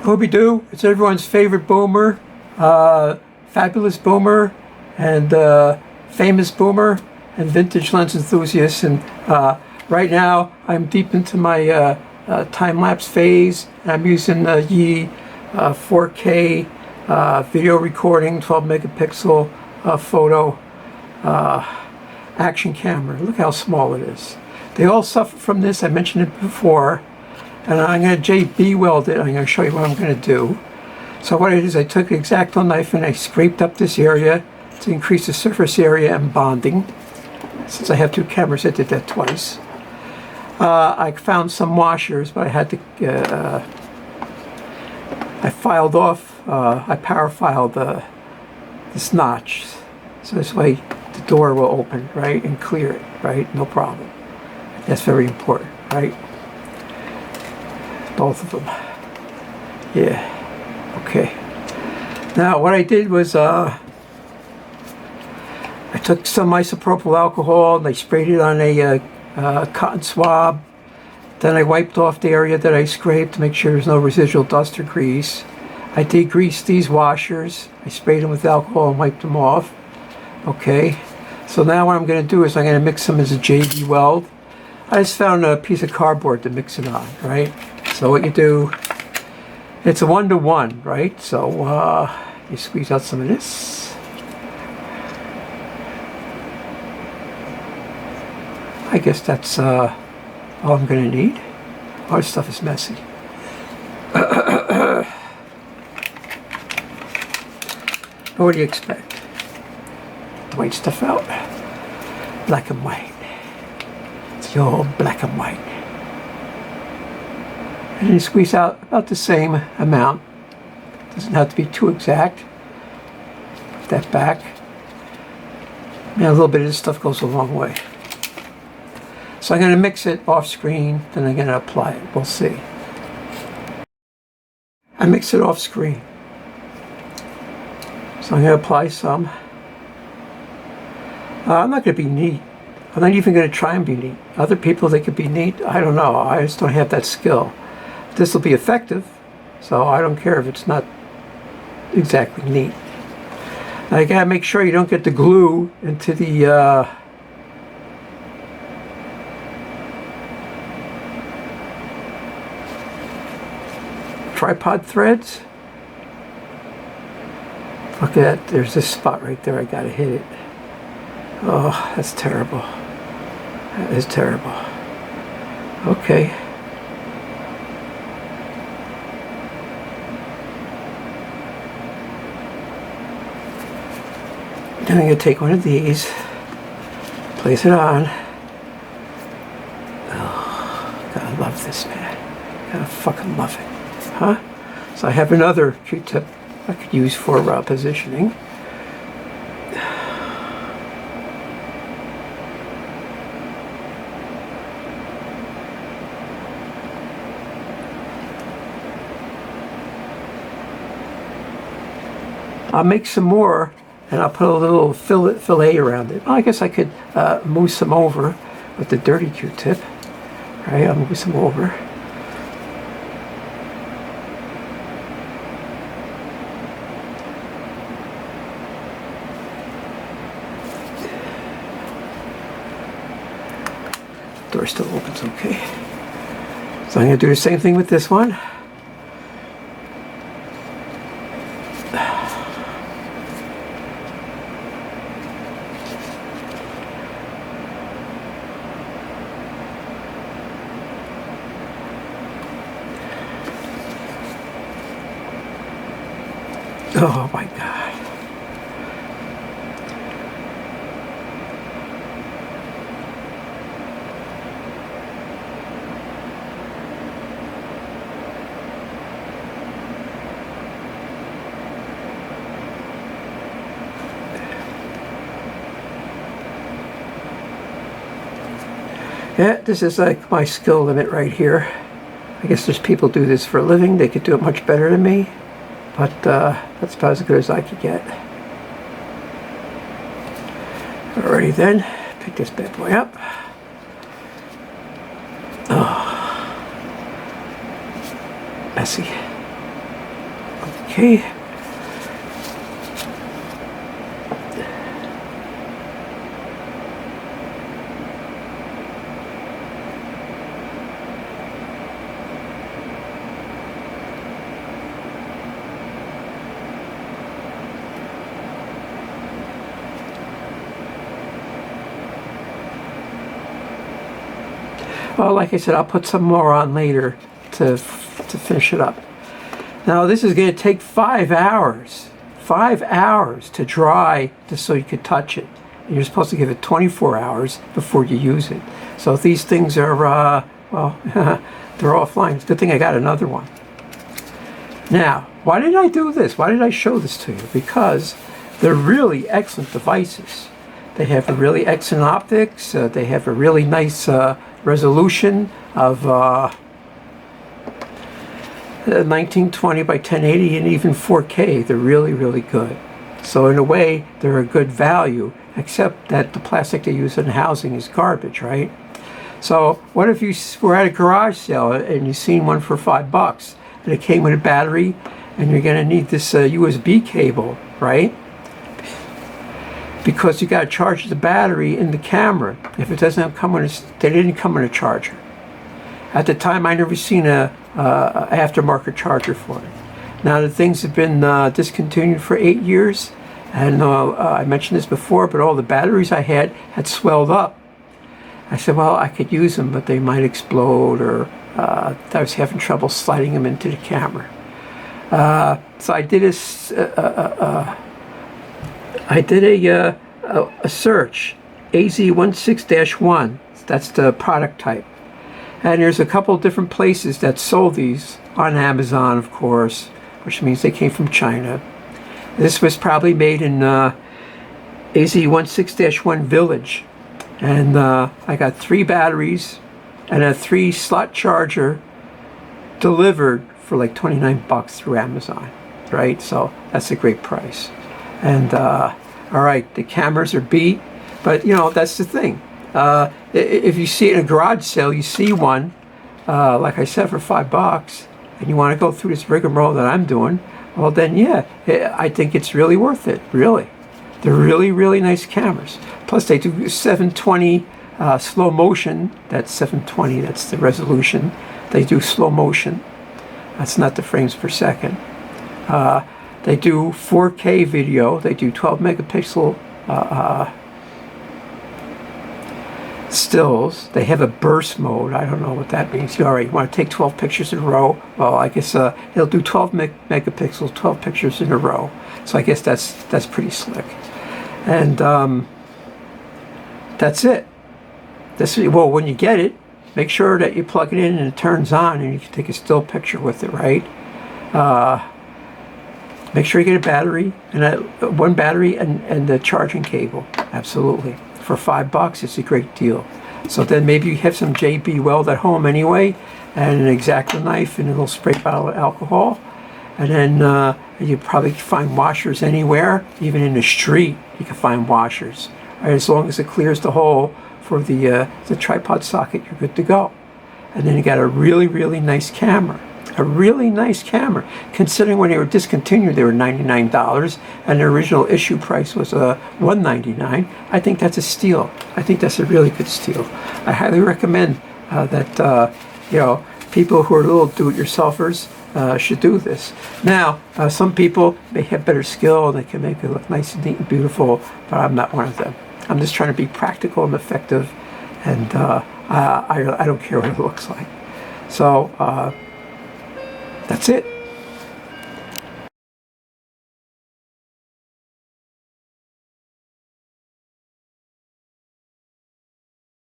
Scooby-Doo, it's everyone's favorite boomer, fabulous boomer, and famous boomer, and vintage lens enthusiast. And right now, I'm deep into my time-lapse phase. I'm using the Yi 4K video recording, 12 megapixel photo action camera. Look how small it is. They all suffer from this. I mentioned it before. And I'm going to JB weld it. I'm going to show you what I'm going to do. So what I did is I took an X-Acto knife and I scraped up this area to increase the surface area and bonding. Since I have two cameras, I did that twice. I found some washers, but I had to, I filed off, I power filed this notch. So this way the door will open, right, and clear it, right, no problem. That's very important, right? Both of them. Yeah. Okay. Now what I did was I took some isopropyl alcohol and I sprayed it on a cotton swab. Then I wiped off the area that I scraped to make sure there's no residual dust or grease. I degreased these washers. I sprayed them with alcohol and wiped them off. Okay. So now what I'm going to do is I'm going to mix them as a JB weld. I just found a piece of cardboard to mix it on, right? So what you do, it's a 1-to-1, right? So you squeeze out some of this. I guess that's all I'm going to need. All this stuff is messy. What do you expect? The white stuff out. Black and white. It's the old black and white. And then you squeeze out about the same amount. Doesn't have to be too exact. Put that back. And a little bit of this stuff goes a long way. So I'm going to mix it off screen, then I'm going to apply it. We'll see. I mix it off screen. So I'm going to apply some. I'm not going to be neat. I'm not even going to try and be neat. Other people, they could be neat. I don't know. I just don't have that skill. This will be effective, so I don't care if it's not exactly neat. Now you gotta make sure you don't get the glue into the tripod threads. Look at that, there's this spot right there, I gotta hit it. Oh, that's terrible. That is terrible. Okay. Then I'm going to take one of these, place it on. Oh, gotta love this, man. Gotta fucking love it. Huh? So I have another Q-tip I could use for positioning. I'll make some more. And I'll put a little fillet around it. Well, I guess I could move some over with the dirty Q-tip. Right, I'll move some over. Door still opens okay. So I'm going to do the same thing with this one. Oh my God. Yeah, this is like my skill limit right here. I guess there's people who do this for a living. They could do it much better than me. But that's about as good as I could get. Alrighty then, pick this bad boy up. Oh, messy. Okay. Well, like I said, I'll put some more on later to finish it up. Now, this is going to take 5 hours. 5 hours to dry just so you could touch it. And you're supposed to give it 24 hours before you use it. So these things are, well, they're offline. It's a good thing I got another one. Now, why did I do this? Why did I show this to you? Because they're really excellent devices. They have a really excellent optics. They have a really nice resolution of 1920 by 1080 and even 4K. They're really, really good. So in a way, they're a good value, except that the plastic they use in housing is garbage, right? So what if you were at a garage sale and you seen one for $5 and it came with a battery and you're going to need this USB cable, right? Because you got to charge the battery in the camera. If it doesn't come with they didn't come with a charger. At the time, I never seen a aftermarket charger for it. Now the things have been discontinued for 8 years, and I mentioned this before, but all the batteries I had swelled up. I said, well, I could use them, but they might explode, or I was having trouble sliding them into the camera. So I did a search, AZ16-1. That's the product type. And there's a couple of different places that sold these on Amazon, of course, which means they came from China. This was probably made in AZ16-1 Village. And I got 3 batteries and a 3-slot charger delivered for like $29 through Amazon, right? So that's a great price. And all right, the cameras are beat, but you know, that's the thing. If you see it in a garage sale, you see one, like I said, for $5, and you want to go through this rigmarole that I'm doing, well then yeah, I think it's really worth it, really. They're really, really nice cameras. Plus they do 720 slow motion. That's 720, that's the resolution. They do slow motion. That's not the frames per second. They do 4K video. They do 12 megapixel stills. They have a burst mode. I don't know what that means. All right, you want to take 12 pictures in a row? Well, I guess it'll do 12 megapixels, 12 pictures in a row. So I guess that's pretty slick. And that's it. Well, when you get it, make sure that you plug it in and it turns on, and you can take a still picture with it, right? Make sure you get a battery, and one battery and the charging cable. Absolutely. For $5, it's a great deal. So then maybe you have some JB Weld at home anyway, and an X-Acto knife and a little spray bottle of alcohol. And then you probably find washers anywhere, even in the street you can find washers. Right, as long as it clears the hole for the tripod socket, you're good to go. And then you got a really, really nice camera. A really nice camera. Considering when they were discontinued, they were $99, and the original issue price was $199. I think that's a steal. I think that's a really good steal. I highly recommend that you know, people who are little do-it-yourselfers should do this. Now, some people may have better skill and they can make it look nice and neat and beautiful, but I'm not one of them. I'm just trying to be practical and effective, and I don't care what it looks like. So that's it.